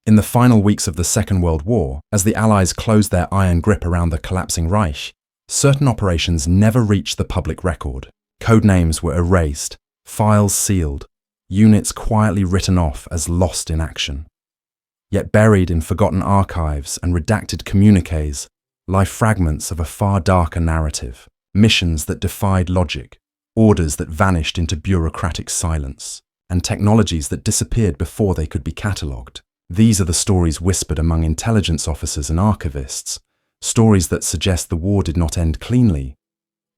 In the final weeks of the Second World War, as the Allies closed their iron grip around the collapsing Reich, certain operations never reached the public record. Code names were erased, files sealed, units quietly written off as lost in action. Yet buried in forgotten archives and redacted communiques lie fragments of a far darker narrative, missions that defied logic, orders that vanished into bureaucratic silence, and technologies that disappeared before they could be catalogued. These are the stories whispered among intelligence officers and archivists, stories that suggest the war did not end cleanly,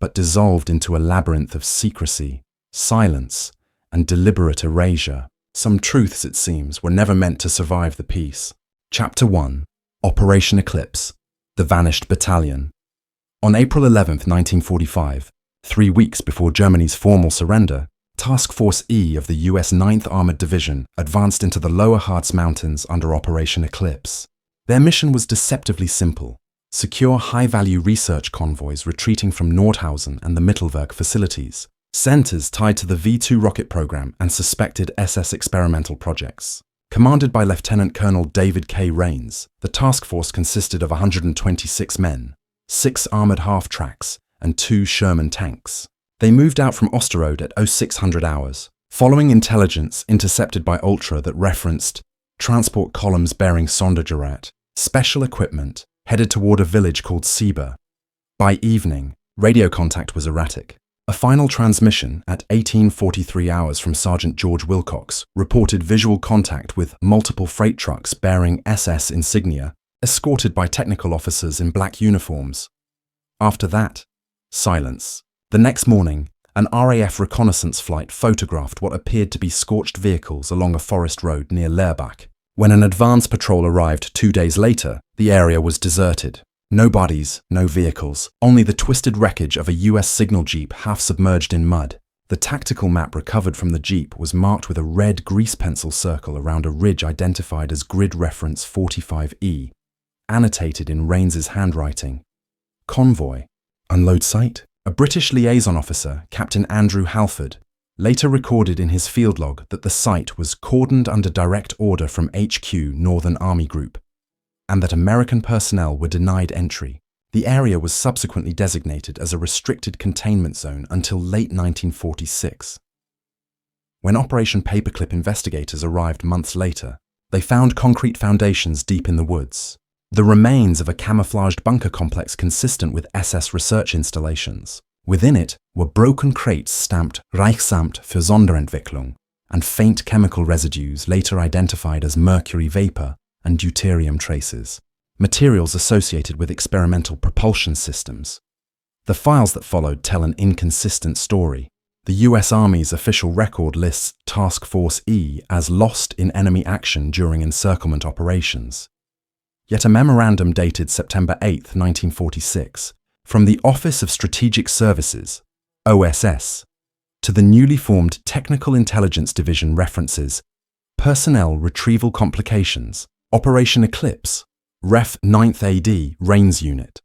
but dissolved into a labyrinth of secrecy, silence, and deliberate erasure. Some truths, it seems, were never meant to survive the peace. Chapter 1. Operation Eclipse. The Vanished Battalion. On April 11, 1945, 3 weeks before Germany's formal surrender, Task Force E of the US 9th Armored Division advanced into the lower Harz Mountains under Operation Eclipse. Their mission was deceptively simple: secure high-value research convoys retreating from Nordhausen and the Mittelwerk facilities, centers tied to the V-2 rocket program and suspected SS experimental projects. Commanded by Lieutenant Colonel David K. Rains, the task force consisted of 126 men, 6 armored half-tracks, and 2 Sherman tanks. They moved out from Osterode at 0600 hours, following intelligence intercepted by Ultra that referenced transport columns bearing Sondergerät, special equipment, headed toward a village called Sieber. By evening, radio contact was erratic. A final transmission at 1843 hours from Sergeant George Wilcox reported visual contact with multiple freight trucks bearing SS insignia, escorted by technical officers in black uniforms. After that, silence. The next morning, an RAF reconnaissance flight photographed what appeared to be scorched vehicles along a forest road near Leerbach. When an advance patrol arrived 2 days later, the area was deserted. No bodies, no vehicles, only the twisted wreckage of a US signal jeep half submerged in mud. The tactical map recovered from the jeep was marked with a red grease pencil circle around a ridge identified as grid reference 45E, annotated in Rains's handwriting. Convoy. Unload site? A British liaison officer, Captain Andrew Halford, later recorded in his field log that the site was cordoned under direct order from HQ Northern Army Group, and that American personnel were denied entry. The area was subsequently designated as a restricted containment zone until late 1946. When Operation Paperclip investigators arrived months later, they found concrete foundations deep in the woods, the remains of a camouflaged bunker complex consistent with SS research installations. Within it were broken crates stamped Reichsamt für Sonderentwicklung and faint chemical residues later identified as mercury vapor and deuterium traces, materials associated with experimental propulsion systems. The files that followed tell an inconsistent story. The US Army's official record lists Task Force E as lost in enemy action during encirclement operations. Yet a memorandum dated September 8, 1946, from the Office of Strategic Services, OSS, to the newly formed Technical Intelligence Division references Personnel Retrieval Complications, Operation Eclipse, Ref 9th AD, Rains Unit.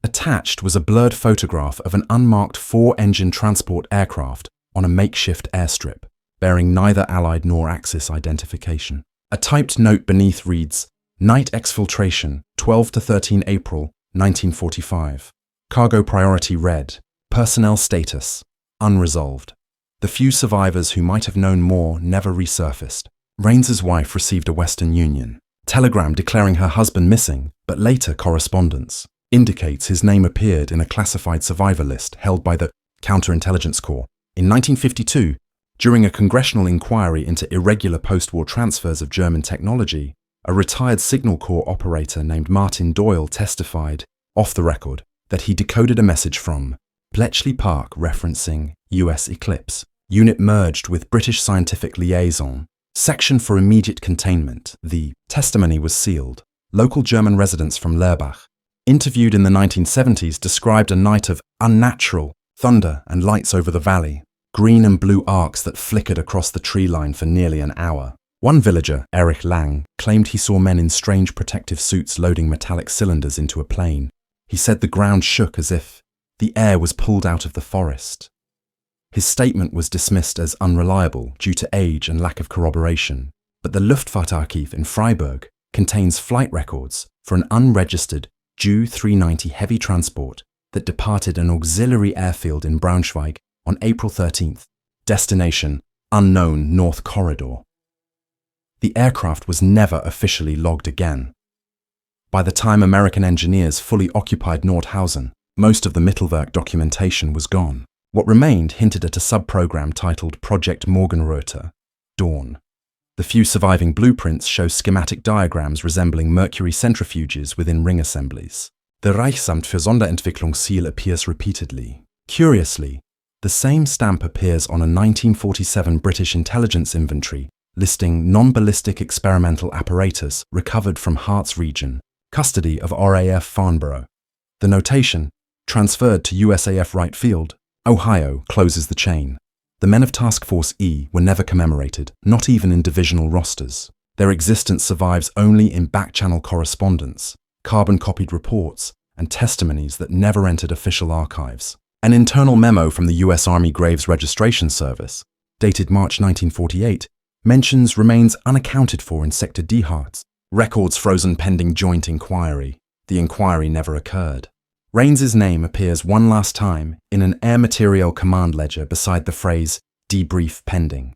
Attached was a blurred photograph of an unmarked 4-engine transport aircraft on a makeshift airstrip, bearing neither Allied nor Axis identification. A typed note beneath reads, Night exfiltration, 12 to 13 April, 1945. Cargo priority red. Personnel status, unresolved. The few survivors who might have known more never resurfaced. Rains's wife received a Western Union telegram declaring her husband missing, but later correspondence indicates his name appeared in a classified survivor list held by the Counterintelligence Corps. In 1952, during a congressional inquiry into irregular post-war transfers of German technology, a retired Signal Corps operator named Martin Doyle testified, off the record, that he decoded a message from Bletchley Park referencing US Eclipse. Unit merged with British Scientific Liaison. Section for immediate containment. The testimony was sealed. Local German residents from Leerbach, interviewed in the 1970s, described a night of unnatural thunder and lights over the valley, green and blue arcs that flickered across the tree line for nearly an hour. One villager, Erich Lang, claimed he saw men in strange protective suits loading metallic cylinders into a plane. He said the ground shook as if the air was pulled out of the forest. His statement was dismissed as unreliable due to age and lack of corroboration. but the Luftfahrtarchiv in Freiburg contains flight records for an unregistered Ju-390 heavy transport that departed an auxiliary airfield in Braunschweig on April 13th, destination unknown North Corridor. The aircraft was never officially logged again. By the time American engineers fully occupied Nordhausen, most of the Mittelwerk documentation was gone. What remained hinted at a sub-program titled Project Morgenröte, Dawn. The few surviving blueprints show schematic diagrams resembling Mercury centrifuges within ring assemblies. The Reichsamt für Sonderentwicklungsziel appears repeatedly. Curiously, the same stamp appears on a 1947 British intelligence inventory listing non-ballistic experimental apparatus recovered from Harz region, custody of RAF Farnborough. The notation, transferred to USAF Wright Field, Ohio, closes the chain. The men of Task Force E were never commemorated, not even in divisional rosters. Their existence survives only in back-channel correspondence, carbon-copied reports, and testimonies that never entered official archives. An internal memo from the U.S. Army Graves Registration Service, dated March 1948, mentions remains unaccounted for in Sector D Harz, records frozen pending joint inquiry. The inquiry never occurred. Raines's name appears one last time in an Air Materiel Command ledger beside the phrase debrief pending.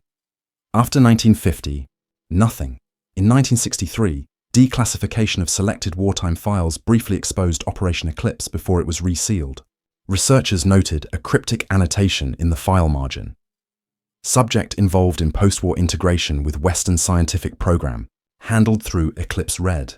After 1950, nothing. In 1963, declassification of selected wartime files briefly exposed Operation Eclipse before it was resealed. Researchers noted a cryptic annotation in the file margin. Subject involved in post-war integration with Western scientific program, handled through Eclipse Red.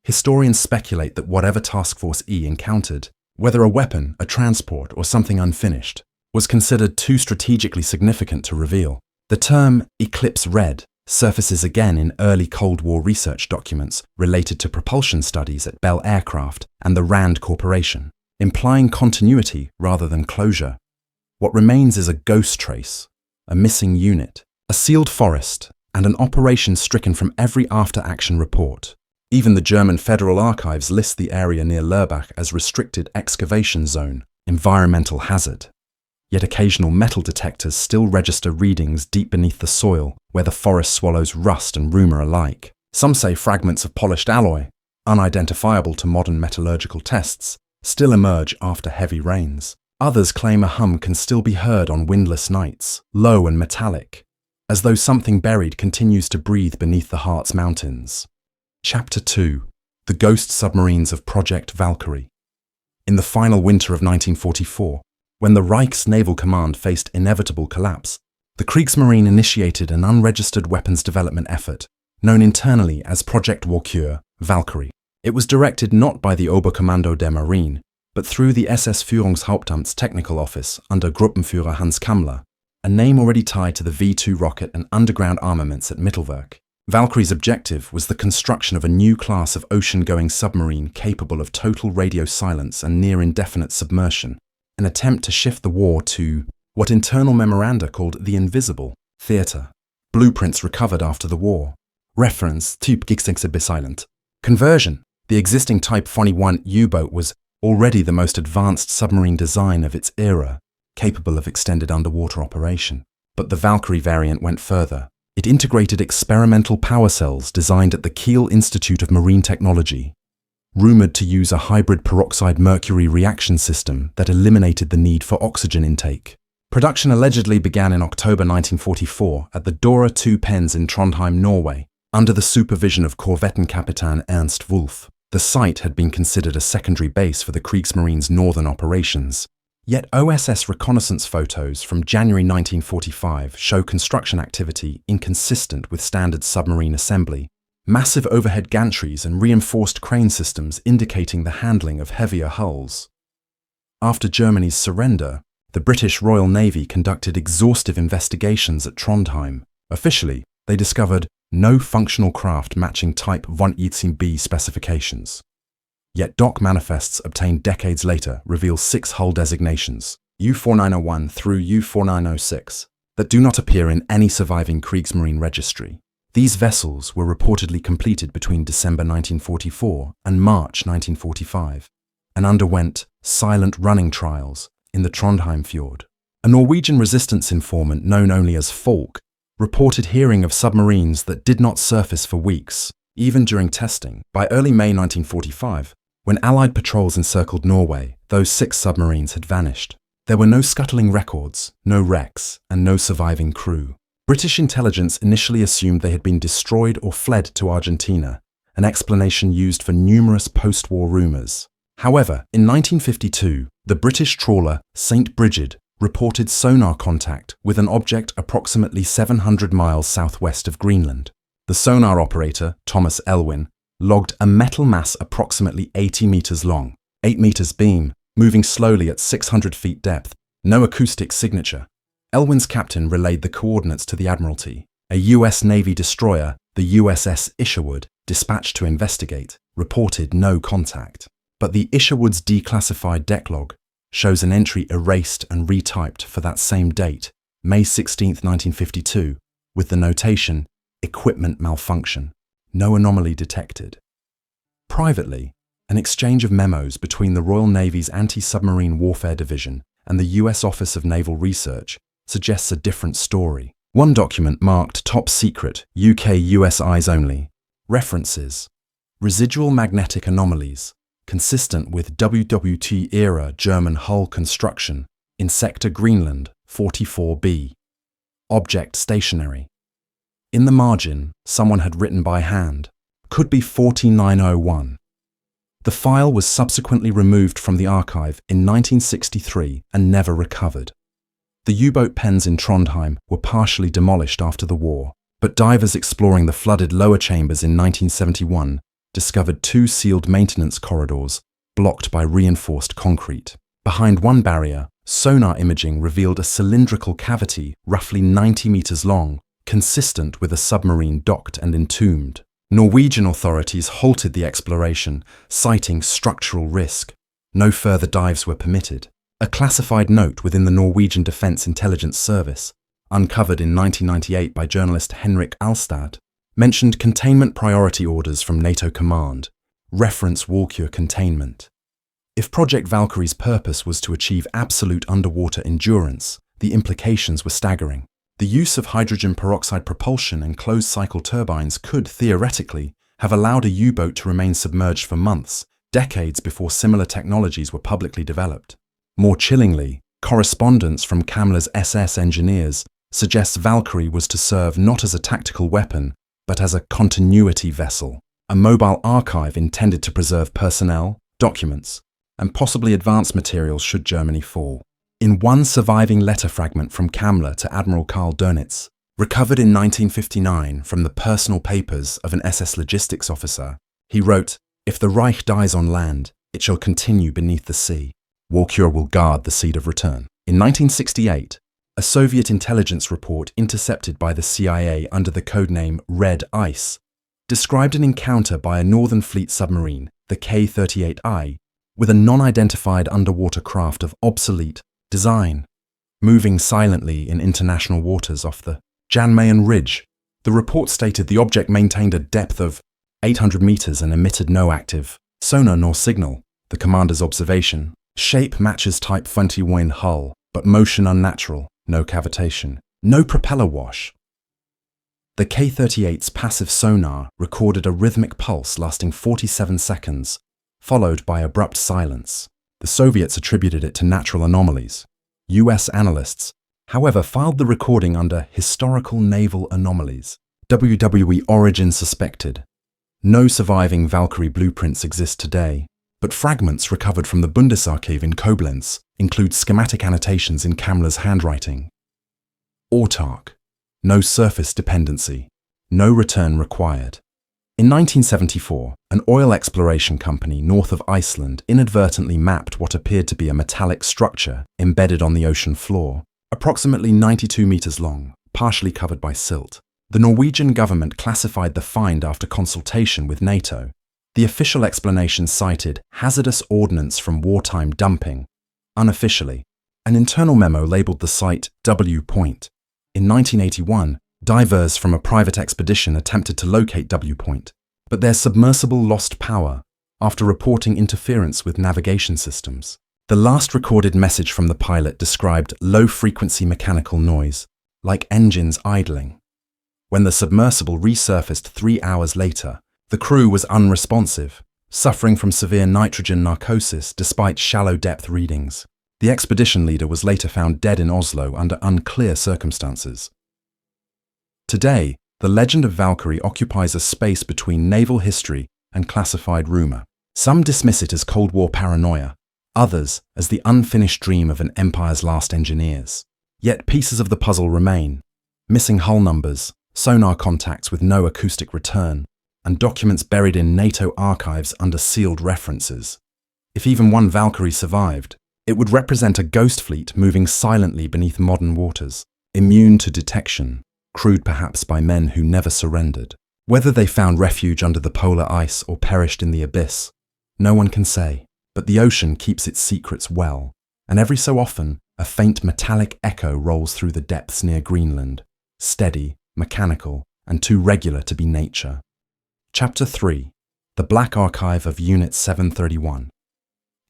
Historians speculate that whatever Task Force E encountered, whether a weapon, a transport, or something unfinished, was considered too strategically significant to reveal. The term Eclipse Red surfaces again in early Cold War research documents related to propulsion studies at Bell Aircraft and the RAND Corporation, implying continuity rather than closure. What remains is a ghost trace, a missing unit, a sealed forest, and an operation stricken from every after-action report. Even the German Federal Archives list the area near Lurbach as restricted excavation zone, environmental hazard. Yet occasional metal detectors still register readings deep beneath the soil, where the forest swallows rust and rumour alike. Some say fragments of polished alloy, unidentifiable to modern metallurgical tests, still emerge after heavy rains. Others claim a hum can still be heard on windless nights, low and metallic, as though something buried continues to breathe beneath the Harz Mountains. Chapter 2. The Ghost Submarines of Project Valkyrie. In the final winter of 1944, when the Reich's Naval Command faced inevitable collapse, the Kriegsmarine initiated an unregistered weapons development effort, known internally as Project Walküre, Valkyrie. It was directed not by the Oberkommando der Marine, but through the SS Führungshauptamt's technical office under Gruppenführer Hans Kammler, a name already tied to the V-2 rocket and underground armaments at Mittelwerk. Valkyrie's objective was the construction of a new class of ocean-going submarine capable of total radio silence and near-indefinite submersion, an attempt to shift the war to what internal memoranda called the invisible theatre. Blueprints recovered after the war. Reference Typ Kriegsexpedition. Conversion. The existing Type 21 U-boat was already the most advanced submarine design of its era, capable of extended underwater operation. But the Valkyrie variant went further. It integrated experimental power cells designed at the Kiel Institute of Marine Technology, rumoured to use a hybrid peroxide mercury reaction system that eliminated the need for oxygen intake. Production allegedly began in October 1944 at the Dora 2 pens in Trondheim, Norway, under the supervision of Korvettenkapitän Ernst Wolf. The site had been considered a secondary base for the Kriegsmarine's northern operations. Yet OSS reconnaissance photos from January 1945 show construction activity inconsistent with standard submarine assembly. Massive overhead gantries and reinforced crane systems indicating the handling of heavier hulls. After Germany's surrender, the British Royal Navy conducted exhaustive investigations at Trondheim. Officially, they discovered no functional craft matching Type 118B specifications. Yet dock manifests obtained decades later reveal 6 hull designations, U4901 through U4906, that do not appear in any surviving Kriegsmarine registry. These vessels were reportedly completed between December 1944 and March 1945, and underwent silent running trials in the Trondheim fjord. A Norwegian resistance informant known only as Falk reported hearing of submarines that did not surface for weeks, even during testing. By early May 1945, when Allied patrols encircled Norway, those 6 submarines had vanished. There were no scuttling records, no wrecks, and no surviving crew. British intelligence initially assumed they had been destroyed or fled to Argentina, an explanation used for numerous post-war rumours. However, in 1952, the British trawler St. Brigid reported sonar contact with an object approximately 700 miles southwest of Greenland. The sonar operator, Thomas Elwin, logged a metal mass approximately 80 meters long, 8 meters beam, moving slowly at 600 feet depth. No acoustic signature. Elwin's captain relayed the coordinates to the Admiralty. A US Navy destroyer, the USS Isherwood, dispatched to investigate, reported no contact. But the Isherwood's declassified deck log shows an entry erased and retyped for that same date, May 16, 1952, with the notation, equipment malfunction. No anomaly detected. Privately, an exchange of memos between the Royal Navy's Anti-Submarine Warfare Division and the US Office of Naval Research suggests a different story. One document marked top secret, UK-US eyes only. References: residual magnetic anomalies, consistent with WWII-era German hull construction in Sector Greenland 44B. Object stationary. In the margin, someone had written by hand, could be 40901. The file was subsequently removed from the archive in 1963 and never recovered. The U-boat pens in Trondheim were partially demolished after the war, but divers exploring the flooded lower chambers in 1971 discovered 2 sealed maintenance corridors blocked by reinforced concrete. Behind one barrier, sonar imaging revealed a cylindrical cavity roughly 90 meters long, consistent with a submarine docked and entombed. Norwegian authorities halted the exploration, citing structural risk. No further dives were permitted. A classified note within the Norwegian Defence Intelligence Service, uncovered in 1998 by journalist Henrik Alstad, mentioned containment priority orders from NATO Command, reference Valkyrie containment. If Project Valkyrie's purpose was to achieve absolute underwater endurance, the implications were staggering. The use of hydrogen peroxide propulsion and closed-cycle turbines could, theoretically, have allowed a U-boat to remain submerged for months, decades before similar technologies were publicly developed. More chillingly, correspondence from Kamler's SS engineers suggests Valkyrie was to serve not as a tactical weapon, but as a continuity vessel, a mobile archive intended to preserve personnel, documents, and possibly advanced materials should Germany fall. In one surviving letter fragment from Kamler to Admiral Karl Dönitz, recovered in 1959 from the personal papers of an SS logistics officer, he wrote, "If the Reich dies on land, it shall continue beneath the sea. Valkyrie will guard the seed of return." In 1968, a Soviet intelligence report intercepted by the CIA under the codename Red Ice described an encounter by a Northern Fleet submarine, the K-38I, with a non-identified underwater craft of obsolete design, moving silently in international waters off the Jan Mayen Ridge. The report stated the object maintained a depth of 800 meters and emitted no active sonar nor signal. The commander's observation: shape matches Type 21 hull, but motion unnatural, no cavitation, no propeller wash. The K-38's passive sonar recorded a rhythmic pulse lasting 47 seconds, followed by abrupt silence. The Soviets attributed it to natural anomalies. US analysts, however, filed the recording under historical naval anomalies. WWII origin suspected. No surviving Valkyrie blueprints exist today, but fragments recovered from the Bundesarchiv in Koblenz include schematic annotations in Kamler's handwriting. Autark. No surface dependency. No return required. In 1974, an oil exploration company north of Iceland inadvertently mapped what appeared to be a metallic structure embedded on the ocean floor, approximately 92 meters long, partially covered by silt. The Norwegian government classified the find after consultation with NATO. The official explanation cited hazardous ordnance from wartime dumping. Unofficially, an internal memo labeled the site W Point. In 1981, divers from a private expedition attempted to locate W Point, but their submersible lost power after reporting interference with navigation systems. The last recorded message from the pilot described low-frequency mechanical noise, like engines idling. When the submersible resurfaced 3 hours later, the crew was unresponsive, suffering from severe nitrogen narcosis despite shallow depth readings. The expedition leader was later found dead in Oslo under unclear circumstances. Today, the legend of Valkyrie occupies a space between naval history and classified rumor. Some dismiss it as Cold War paranoia, others as the unfinished dream of an empire's last engineers. Yet pieces of the puzzle remain: missing hull numbers, sonar contacts with no acoustic return, and documents buried in NATO archives under sealed references. If even one Valkyrie survived, it would represent a ghost fleet moving silently beneath modern waters, immune to detection, crewed perhaps by men who never surrendered. Whether they found refuge under the polar ice or perished in the abyss, no one can say, but the ocean keeps its secrets well, and every so often a faint metallic echo rolls through the depths near Greenland, steady, mechanical, and too regular to be nature. Chapter 3. The Black Archive of Unit 731.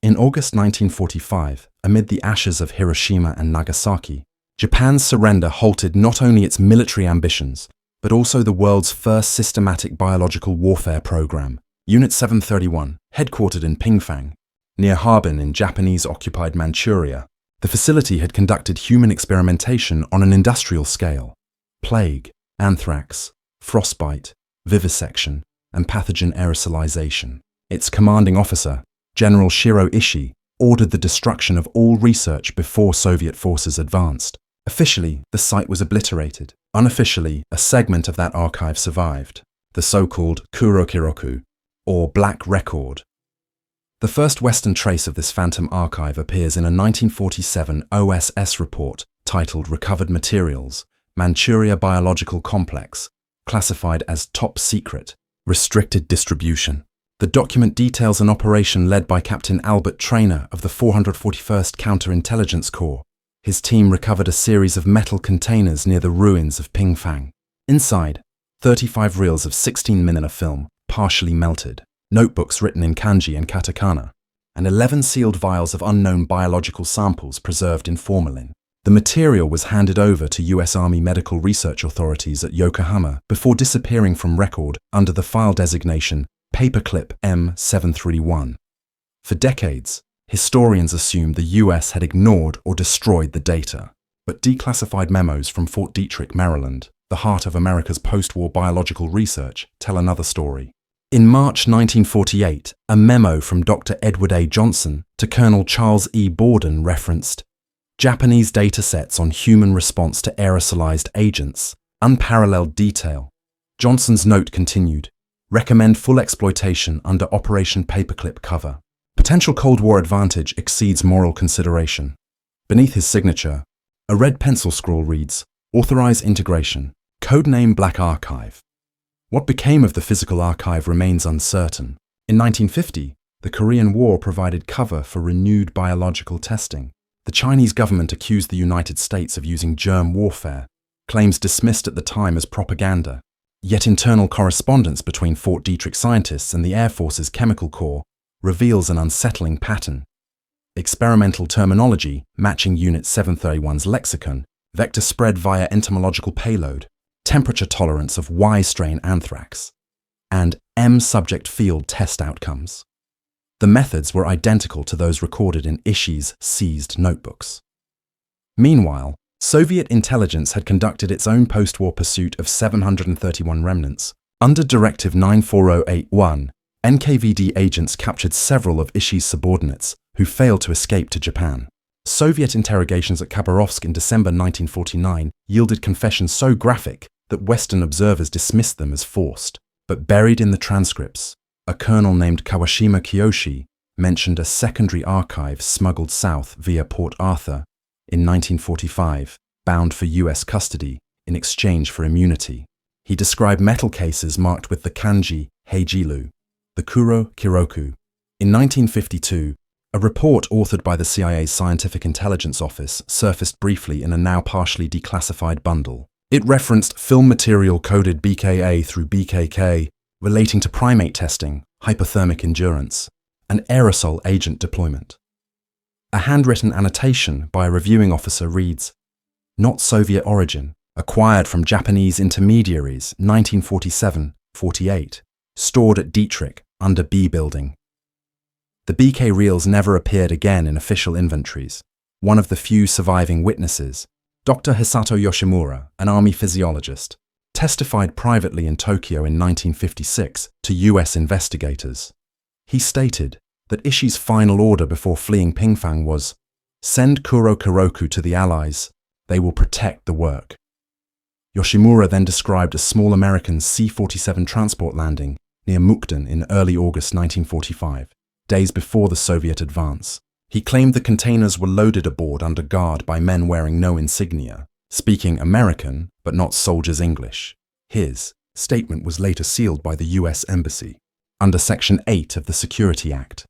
In August 1945, amid the ashes of Hiroshima and Nagasaki, Japan's surrender halted not only its military ambitions, but also the world's first systematic biological warfare program, Unit 731, headquartered in Pingfang, near Harbin in Japanese-occupied Manchuria. The facility had conducted human experimentation on an industrial scale: plague, anthrax, frostbite, vivisection, and pathogen aerosolization. Its commanding officer, General Shiro Ishii, ordered the destruction of all research before Soviet forces advanced. Officially, the site was obliterated. Unofficially, a segment of that archive survived, the so-called Kurokiroku, or Black Record. The first Western trace of this phantom archive appears in a 1947 OSS report titled Recovered Materials, Manchuria Biological Complex, classified as Top Secret, Restricted Distribution. The document details an operation led by Captain Albert Trainer of the 441st Counterintelligence Corps. His team recovered a series of metal containers near the ruins of Pingfang. Inside, 35 reels of 16mm film, partially melted, notebooks written in kanji and katakana, and 11 sealed vials of unknown biological samples preserved in formalin. The material was handed over to U.S. Army medical research authorities at Yokohama before disappearing from record under the file designation Paperclip M731. For decades, historians assumed the US had ignored or destroyed the data, but declassified memos from Fort Detrick, Maryland, the heart of America's post-war biological research, tell another story. In March 1948, a memo from Dr. Edward A. Johnson to Colonel Charles E. Borden referenced Japanese datasets on human response to aerosolized agents, unparalleled detail. Johnson's note continued, recommend full exploitation under Operation Paperclip cover. Potential Cold War advantage exceeds moral consideration. Beneath his signature, a red pencil scrawl reads, Authorize integration, codename Black Archive. What became of the physical archive remains uncertain. In 1950, the Korean War provided cover for renewed biological testing. The Chinese government accused the United States of using germ warfare, claims dismissed at the time as propaganda. Yet internal correspondence between Fort Detrick scientists and the Air Force's Chemical Corps reveals an unsettling pattern. Experimental terminology matching Unit 731's lexicon, vector spread via entomological payload, temperature tolerance of Y strain anthrax, and M subject field test outcomes. The methods were identical to those recorded in Ishii's seized notebooks. Meanwhile, Soviet intelligence had conducted its own post-war pursuit of 731 remnants. Under Directive 94081, NKVD agents captured several of Ishii's subordinates who failed to escape to Japan. Soviet interrogations at Khabarovsk in December 1949 yielded confessions so graphic that Western observers dismissed them as forced. But buried in the transcripts, a colonel named Kawashima Kiyoshi mentioned a secondary archive smuggled south via Port Arthur in 1945, bound for US custody in exchange for immunity. He described metal cases marked with the kanji heijiru, the Kuro Kiroku. In 1952, a report authored by the CIA's Scientific Intelligence Office surfaced briefly in a now partially declassified bundle. It referenced film material coded BKA through BKK relating to primate testing, hypothermic endurance, and aerosol agent deployment. A handwritten annotation by a reviewing officer reads, "Not Soviet origin, acquired from Japanese intermediaries 1947-48, stored at Dietrich under B building. The BK reels never appeared again in official inventories. One of the few surviving witnesses, Dr. Hisato Yoshimura, an army physiologist, testified privately in Tokyo in 1956 to US investigators. He stated that Ishii's final order before fleeing Pingfang was, "Send Kuro Kuroku to the Allies. They will protect the work." Yoshimura then described a small American C-47 transport landing near Mukden in early August 1945, days before the Soviet advance. He claimed the containers were loaded aboard under guard by men wearing no insignia, speaking American but not soldiers' English. His statement was later sealed by the US Embassy under Section 8 of the Security Act.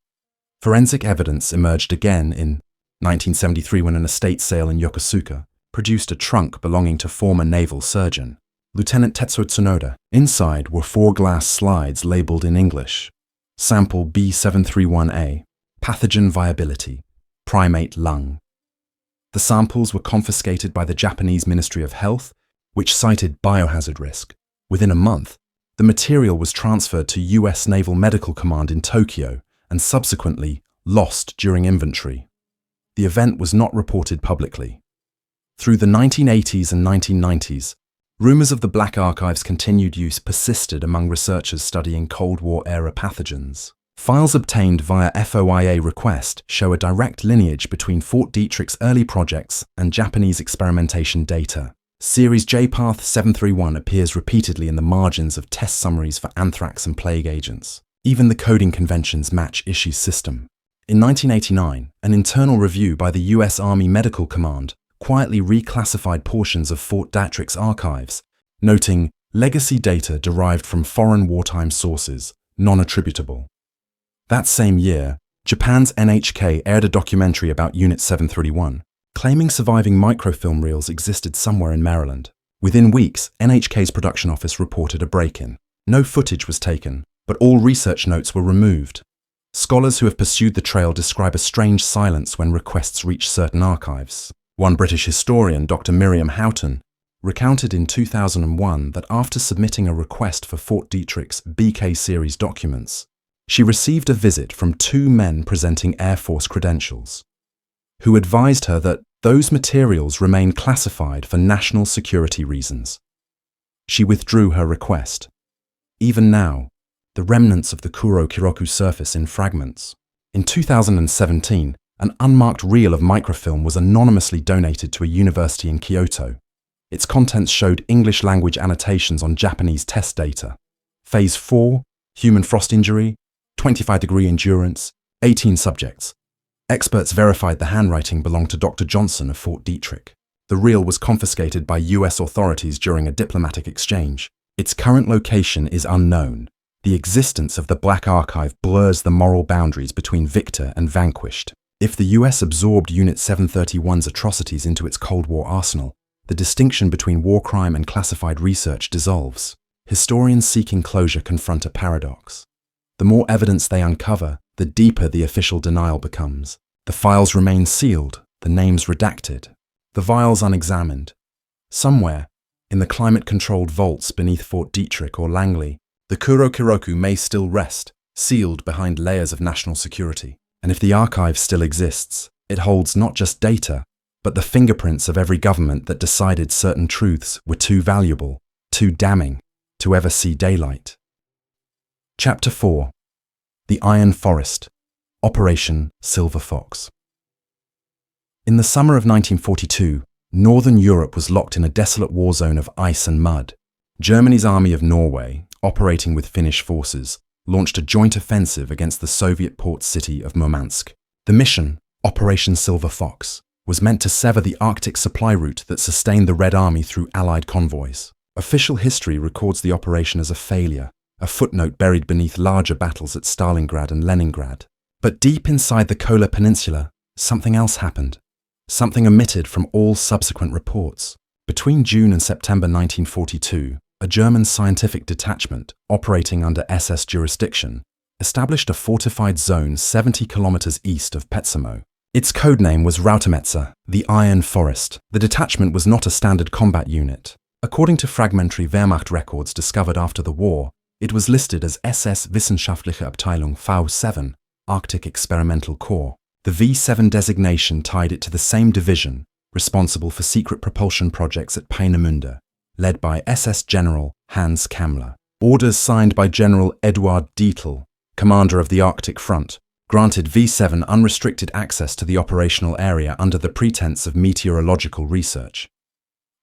Forensic evidence emerged again in 1973 when an estate sale in Yokosuka produced a trunk belonging to former naval surgeon Lieutenant Tetsuo Tsunoda. Inside were 4 glass slides labeled in English. Sample B731A, pathogen viability, primate lung. The samples were confiscated by the Japanese Ministry of Health, which cited biohazard risk. Within a month, the material was transferred to US Naval Medical Command in Tokyo and subsequently lost during inventory. The event was not reported publicly. Through the 1980s and 1990s, rumors of the Black Archive's continued use persisted among researchers studying Cold War-era pathogens. Files obtained via FOIA request show a direct lineage between Fort Detrick's early projects and Japanese experimentation data. Series JPath 731 appears repeatedly in the margins of test summaries for anthrax and plague agents. Even the coding conventions match Ishii's system. In 1989, an internal review by the US Army Medical Command quietly reclassified portions of Fort Detrick's archives, noting legacy data derived from foreign wartime sources, non-attributable. That same year, Japan's NHK aired a documentary about Unit 731, claiming surviving microfilm reels existed somewhere in Maryland. Within weeks, NHK's production office reported a break-in. No footage was taken, but all research notes were removed. Scholars who have pursued the trail describe a strange silence when requests reach certain archives. One British historian, Dr. Miriam Houghton, recounted in 2001 that after submitting a request for Fort Detrick's BK series documents, she received a visit from 2 men presenting Air Force credentials, who advised her that those materials remain classified for national security reasons. She withdrew her request. Even now, the remnants of the Kuro Kuroku surface in fragments. In 2017, an unmarked reel of microfilm was anonymously donated to a university in Kyoto. Its contents showed English-language annotations on Japanese test data. Phase 4, human frost injury, 25-degree endurance, 18 subjects. Experts verified the handwriting belonged to Dr. Johnson of Fort Detrick. The reel was confiscated by US authorities during a diplomatic exchange. Its current location is unknown. The existence of the Black Archive blurs the moral boundaries between victor and vanquished. If the US absorbed Unit 731's atrocities into its Cold War arsenal, the distinction between war crime and classified research dissolves. Historians seeking closure confront a paradox. The more evidence they uncover, the deeper the official denial becomes. The files remain sealed, the names redacted, the vials unexamined. Somewhere, in the climate-controlled vaults beneath Fort Detrick or Langley, the Kuro Kuroku may still rest, sealed behind layers of national security. And if the archive still exists, it holds not just data, but the fingerprints of every government that decided certain truths were too valuable, too damning, to ever see daylight. Chapter 4. The Iron Forest, Operation Silver Fox. In the summer of 1942, Northern Europe was locked in a desolate war zone of ice and mud. Germany's Army of Norway, operating with Finnish forces, launched a joint offensive against the Soviet port city of Murmansk. The mission, Operation Silver Fox, was meant to sever the Arctic supply route that sustained the Red Army through Allied convoys. Official history records the operation as a failure, a footnote buried beneath larger battles at Stalingrad and Leningrad. But deep inside the Kola Peninsula, something else happened, something omitted from all subsequent reports. Between June and September 1942, a German scientific detachment, operating under SS jurisdiction, established a fortified zone 70 kilometers east of Petsamo. Its codename was Rautermetzer, the Iron Forest. The detachment was not a standard combat unit. According to fragmentary Wehrmacht records discovered after the war, it was listed as SS Wissenschaftliche Abteilung V7, Arctic Experimental Corps. The V7 designation tied it to the same division, responsible for secret propulsion projects at Peenemünde, led by SS General Hans Kammler. Orders signed by General Eduard Dietl, commander of the Arctic Front, granted V7 unrestricted access to the operational area under the pretense of meteorological research.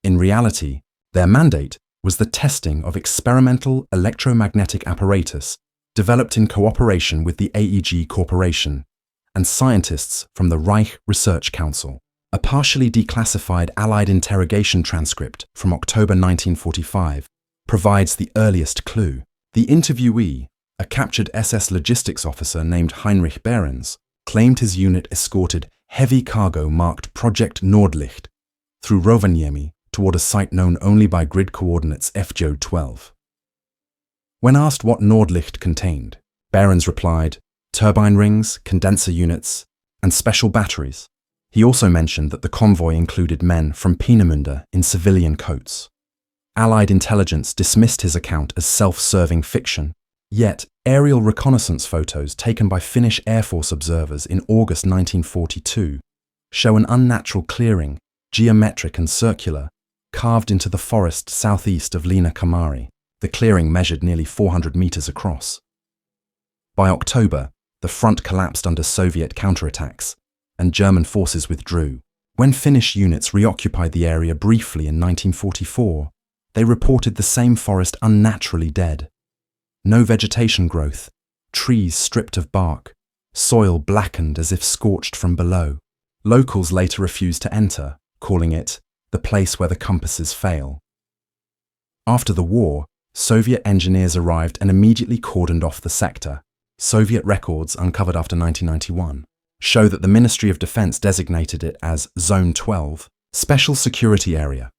In reality, their mandate was the testing of experimental electromagnetic apparatus developed in cooperation with the AEG Corporation and scientists from the Reich Research Council. A partially declassified Allied interrogation transcript from October 1945 provides the earliest clue. The interviewee, a captured SS logistics officer named Heinrich Behrens, claimed his unit escorted heavy cargo marked Project Nordlicht through Rovaniemi toward a site known only by grid coordinates FJ12. When asked what Nordlicht contained, Behrens replied, turbine rings, condenser units, and special batteries. He also mentioned that the convoy included men from Peenemünde in civilian coats. Allied intelligence dismissed his account as self-serving fiction, yet aerial reconnaissance photos taken by Finnish Air Force observers in August 1942 show an unnatural clearing, geometric and circular, carved into the forest southeast of Liina-Kamari. The clearing measured nearly 400 meters across. By October, the front collapsed under Soviet counterattacks, and German forces withdrew. When Finnish units reoccupied the area briefly in 1944, they reported the same forest unnaturally dead. No vegetation growth, trees stripped of bark, soil blackened as if scorched from below. Locals later refused to enter, calling it the place where the compasses fail. After the war, Soviet engineers arrived and immediately cordoned off the sector. Soviet records uncovered after 1991 show that the Ministry of Defense designated it as Zone 12, Special Security Area.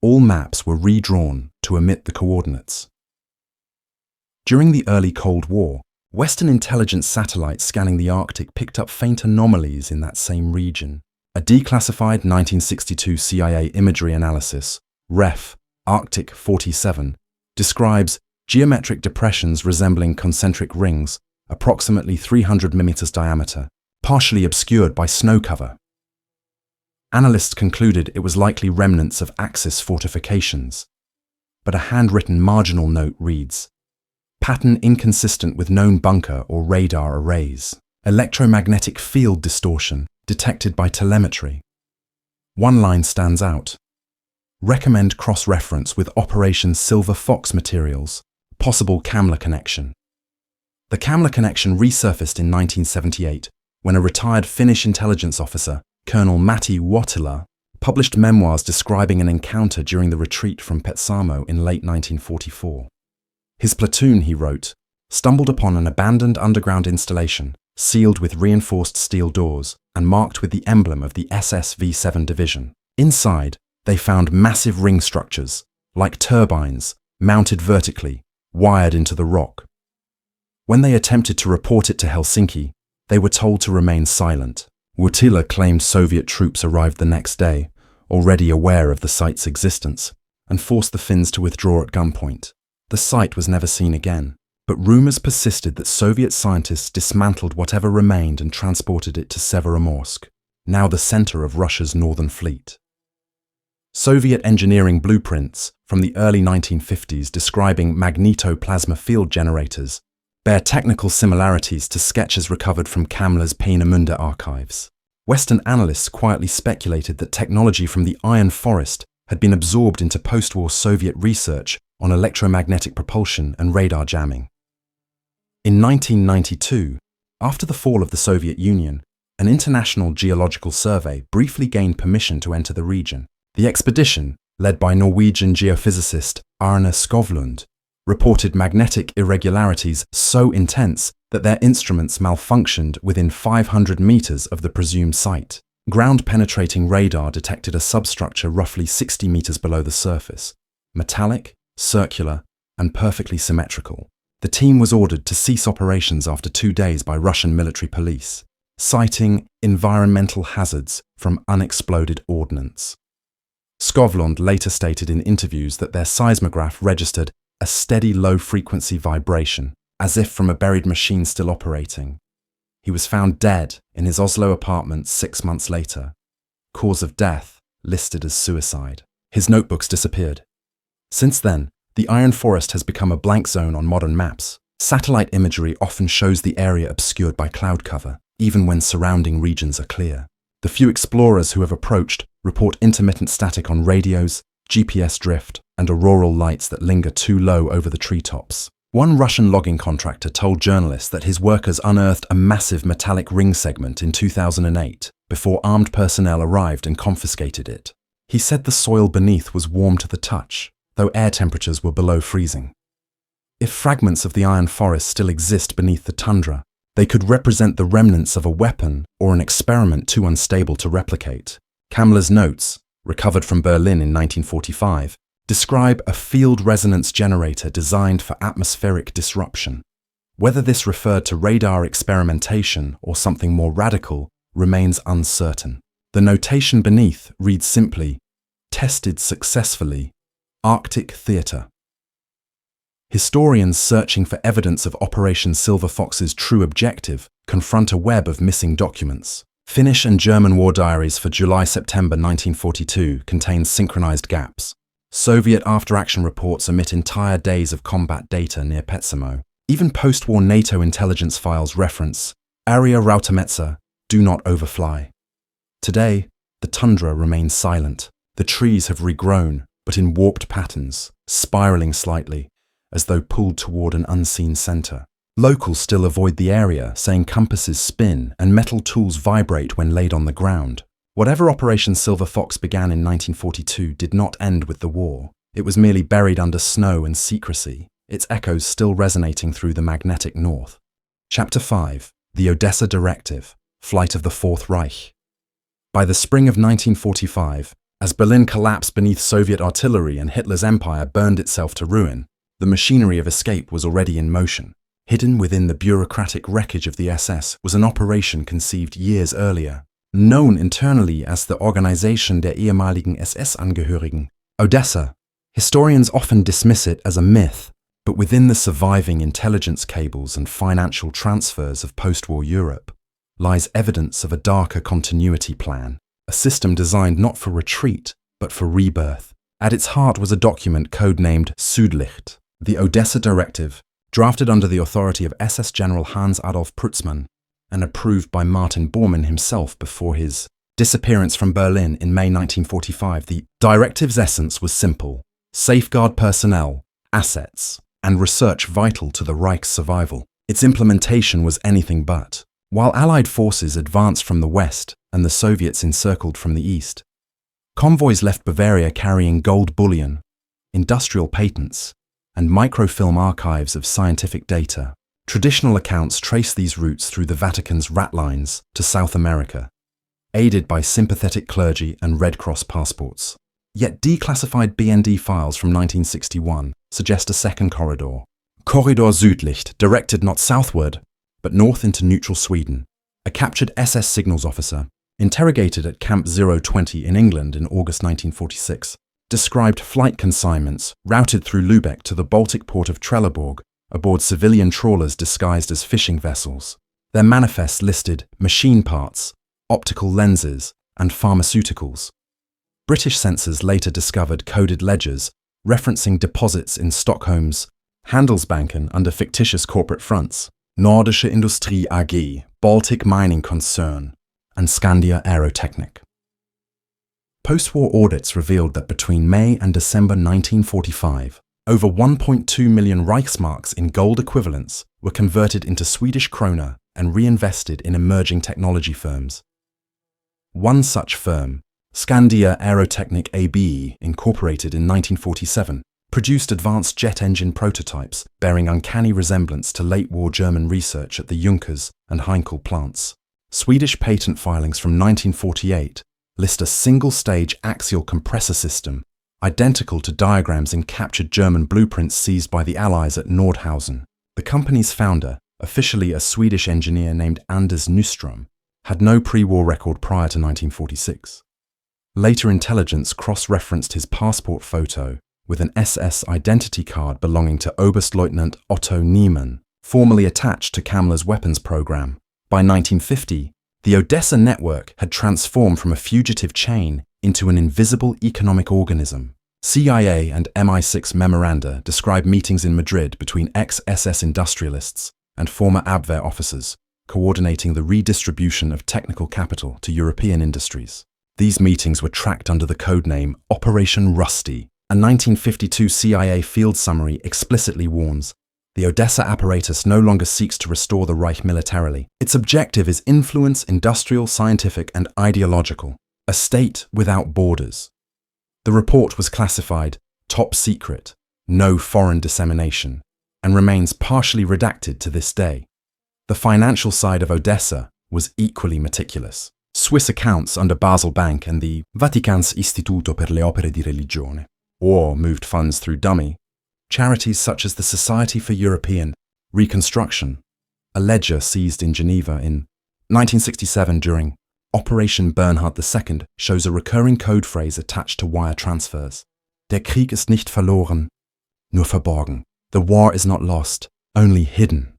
All maps were redrawn to omit the coordinates. During the early Cold War, Western intelligence satellites scanning the Arctic picked up faint anomalies in that same region. A declassified 1962 CIA imagery analysis, REF Arctic 47, describes geometric depressions resembling concentric rings, approximately 300 mm diameter, partially obscured by snow cover. Analysts concluded it was likely remnants of Axis fortifications, but a handwritten marginal note reads, "Pattern inconsistent with known bunker or radar arrays. Electromagnetic field distortion detected by telemetry." One line stands out. Recommend cross-reference with Operation Silver Fox materials, possible Kammler connection. The Kammler connection resurfaced in 1978 when a retired Finnish intelligence officer, Colonel Matti Uotila, published memoirs describing an encounter during the retreat from Petsamo in late 1944. His platoon, he wrote, stumbled upon an abandoned underground installation, sealed with reinforced steel doors and marked with the emblem of the SS V7 division. Inside, they found massive ring structures, like turbines, mounted vertically, wired into the rock. When they attempted to report it to Helsinki, they were told to remain silent. Uotila claimed Soviet troops arrived the next day, already aware of the site's existence, and forced the Finns to withdraw at gunpoint. The site was never seen again, but rumors persisted that Soviet scientists dismantled whatever remained and transported it to Severomorsk, now the center of Russia's Northern Fleet. Soviet engineering blueprints from the early 1950s describing magnetoplasma field generators bear technical similarities to sketches recovered from Kammler's Peenemünde archives. Western analysts quietly speculated that technology from the Iron Forest had been absorbed into post-war Soviet research on electromagnetic propulsion and radar jamming. In 1992, after the fall of the Soviet Union, an international geological survey briefly gained permission to enter the region. The expedition, led by Norwegian geophysicist Arne Skovlund, reported magnetic irregularities so intense that their instruments malfunctioned within 500 meters of the presumed site. Ground-penetrating radar detected a substructure roughly 60 meters below the surface, metallic, circular, and perfectly symmetrical. The team was ordered to cease operations after 2 days by Russian military police. citing environmental hazards from unexploded ordnance. Skovlund later stated in interviews that their seismograph registered a steady low-frequency vibration, as if from a buried machine still operating. He was found dead in his Oslo apartment 6 months later. Cause of death listed as suicide. His notebooks disappeared. Since then, the Iron Forest has become a blank zone on modern maps. Satellite imagery often shows the area obscured by cloud cover, even when surrounding regions are clear. The few explorers who have approached report intermittent static on radios, GPS drift, and auroral lights that linger too low over the treetops. One Russian logging contractor told journalists that his workers unearthed a massive metallic ring segment in 2008 before armed personnel arrived and confiscated it. He said the soil beneath was warm to the touch, though air temperatures were below freezing. If fragments of the Iron Forest still exist beneath the tundra, they could represent the remnants of a weapon or an experiment too unstable to replicate. Kammler's notes, recovered from Berlin in 1945, describe a field resonance generator designed for atmospheric disruption. Whether this referred to radar experimentation or something more radical remains uncertain. The notation beneath reads simply, "Tested successfully, Arctic Theatre." Historians searching for evidence of Operation Silver Fox's true objective confront a web of missing documents. Finnish and German war diaries for July-September 1942 contain synchronized gaps. Soviet after-action reports omit entire days of combat data near Petsamo. Even post-war NATO intelligence files reference Area Rautemetsa, do not overfly. Today, the tundra remains silent. The trees have regrown, but in warped patterns, spiraling slightly, as though pulled toward an unseen center. Locals still avoid the area, saying compasses spin and metal tools vibrate when laid on the ground. Whatever Operation Silver Fox began in 1942 did not end with the war. It was merely buried under snow and secrecy, its echoes still resonating through the magnetic north. Chapter 5. The Odessa Directive, Flight of the Fourth Reich. By the spring of 1945, as Berlin collapsed beneath Soviet artillery and Hitler's empire burned itself to ruin, the machinery of escape was already in motion. Hidden within the bureaucratic wreckage of the SS was an operation conceived years earlier. Known internally as the Organisation der ehemaligen SS-Angehörigen, Odessa, historians often dismiss it as a myth, but within the surviving intelligence cables and financial transfers of post-war Europe lies evidence of a darker continuity plan, a system designed not for retreat, but for rebirth. At its heart was a document codenamed Südlicht, the Odessa Directive, drafted under the authority of SS General Hans Adolf Prützmann and approved by Martin Bormann himself before his disappearance from Berlin in May 1945. The directive's essence was simple: safeguard personnel, assets, and research vital to the Reich's survival. Its implementation was anything but. While Allied forces advanced from the west and the Soviets encircled from the east, convoys left Bavaria carrying gold bullion, industrial patents, and microfilm archives of scientific data. Traditional accounts trace these routes through the Vatican's rat lines to South America, aided by sympathetic clergy and Red Cross passports. Yet declassified BND files from 1961 suggest a second corridor. Korridor Südlicht, directed not southward, but north into neutral Sweden. A captured SS signals officer, interrogated at Camp 020 in England in August 1946, described flight consignments routed through Lübeck to the Baltic port of Trelleborg aboard civilian trawlers disguised as fishing vessels. Their manifests listed machine parts, optical lenses, and pharmaceuticals. British censors later discovered coded ledgers referencing deposits in Stockholm's Handelsbanken under fictitious corporate fronts, Nordische Industrie AG, Baltic Mining Concern, and Scandia Aerotechnik. Post-war audits revealed that between May and December 1945, over 1.2 million Reichsmarks in gold equivalents were converted into Swedish krona and reinvested in emerging technology firms. One such firm, Scandia Aerotechnik AB, incorporated in 1947, produced advanced jet engine prototypes bearing uncanny resemblance to late-war German research at the Junkers and Heinkel plants. Swedish patent filings from 1948 list a single-stage axial compressor system identical to diagrams in captured German blueprints seized by the Allies at Nordhausen. The company's founder, officially a Swedish engineer named Anders Nyström, had no pre-war record prior to 1946. Later intelligence cross-referenced his passport photo with an SS identity card belonging to Oberstleutnant Otto Niemann, formerly attached to Kammler's weapons program. By 1950, the Odessa network had transformed from a fugitive chain into an invisible economic organism. CIA and MI6 memoranda describe meetings in Madrid between ex-SS industrialists and former Abwehr officers, coordinating the redistribution of technical capital to European industries. These meetings were tracked under the codename Operation Rusty. A 1952 CIA field summary explicitly warns, the Odessa apparatus no longer seeks to restore the Reich militarily. Its objective is influence, industrial, scientific, and ideological. A state without borders. The report was classified top secret, no foreign dissemination, and remains partially redacted to this day. The financial side of Odessa was equally meticulous. Swiss accounts under Basel Bank and the Vatican's Istituto per le Opere di Religione, or moved funds through dummy, charities such as the Society for European Reconstruction, a ledger seized in Geneva in 1967 during Operation Bernhard II, shows a recurring code phrase attached to wire transfers. Der Krieg ist nicht verloren, nur verborgen. The war is not lost, only hidden.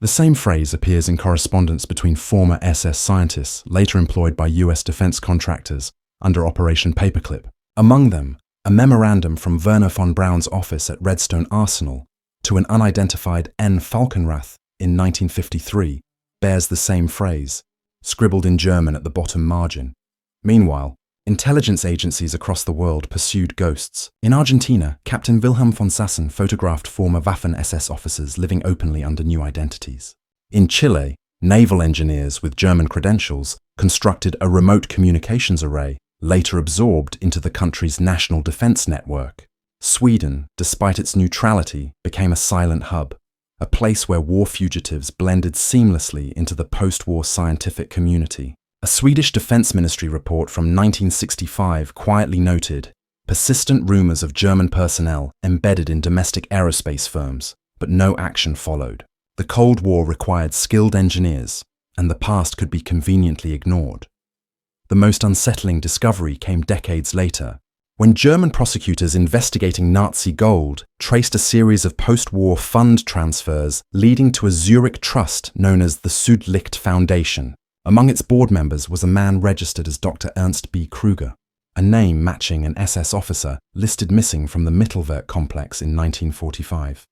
The same phrase appears in correspondence between former SS scientists later employed by US defense contractors under Operation Paperclip. Among them, a memorandum from Werner von Braun's office at Redstone Arsenal to an unidentified N. Falkenrath in 1953 bears the same phrase, scribbled in German at the bottom margin. Meanwhile, intelligence agencies across the world pursued ghosts. In Argentina, Captain Wilhelm von Sassen photographed former Waffen-SS officers living openly under new identities. In Chile, naval engineers with German credentials constructed a remote communications array, later absorbed into the country's national defense network. Sweden, despite its neutrality, became a silent hub, a place where war fugitives blended seamlessly into the post-war scientific community. A Swedish Defense Ministry report from 1965 quietly noted persistent rumors of German personnel embedded in domestic aerospace firms, but no action followed. The Cold War required skilled engineers, and the past could be conveniently ignored. The most unsettling discovery came decades later, when German prosecutors investigating Nazi gold traced a series of post-war fund transfers leading to a Zurich trust known as the Südlicht Foundation. Among its board members was a man registered as Dr. Ernst B. Kruger, a name matching an SS officer listed missing from the Mittelwerk complex in 1945.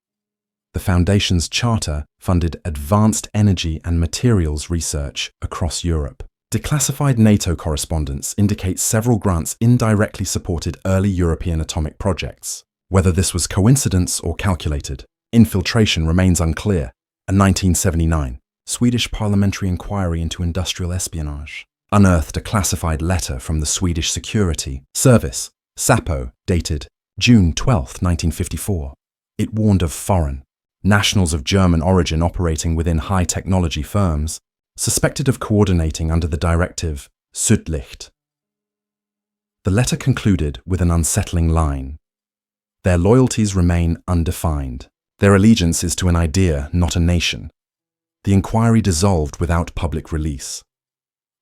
The foundation's charter funded advanced energy and materials research across Europe. Declassified NATO correspondence indicates several grants indirectly supported early European atomic projects. Whether this was coincidence or calculated, infiltration remains unclear. A 1979 Swedish parliamentary inquiry into industrial espionage unearthed a classified letter from the Swedish Security Service, SAPO, dated June 12, 1954. It warned of foreign, nationals of German origin operating within high-technology firms, suspected of coordinating under the Directive Südlicht. The letter concluded with an unsettling line. Their loyalties remain undefined. Their allegiance is to an idea, not a nation. The inquiry dissolved without public release.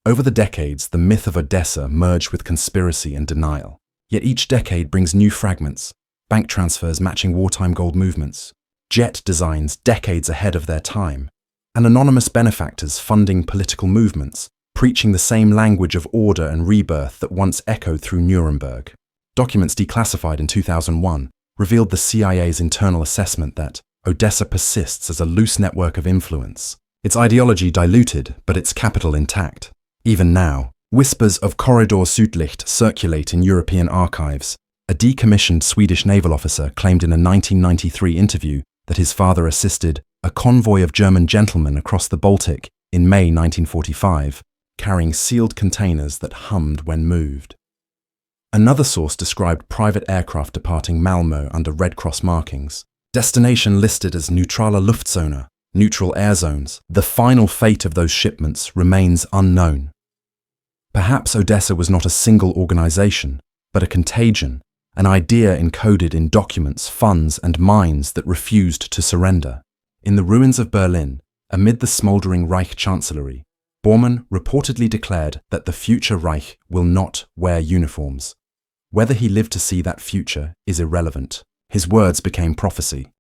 Over the decades, the myth of Odessa merged with conspiracy and denial. Yet each decade brings new fragments, bank transfers matching wartime gold movements, jet designs decades ahead of their time, and anonymous benefactors funding political movements, preaching the same language of order and rebirth that once echoed through Nuremberg. Documents declassified in 2001 revealed the CIA's internal assessment that Odessa persists as a loose network of influence, its ideology diluted but its capital intact. Even now, whispers of Korridor Südlicht circulate in European archives. A decommissioned Swedish naval officer claimed in a 1993 interview that his father assisted a convoy of German gentlemen across the Baltic in May 1945, carrying sealed containers that hummed when moved. Another source described private aircraft departing Malmö under Red Cross markings. Destination listed as Neutrale Luftzone, neutral air zones. The final fate of those shipments remains unknown. Perhaps Odessa was not a single organization, but a contagion, an idea encoded in documents, funds, and minds that refused to surrender. In the ruins of Berlin, amid the smouldering Reich chancellery, Bormann reportedly declared that the future Reich will not wear uniforms. Whether he lived to see that future is irrelevant. His words became prophecy.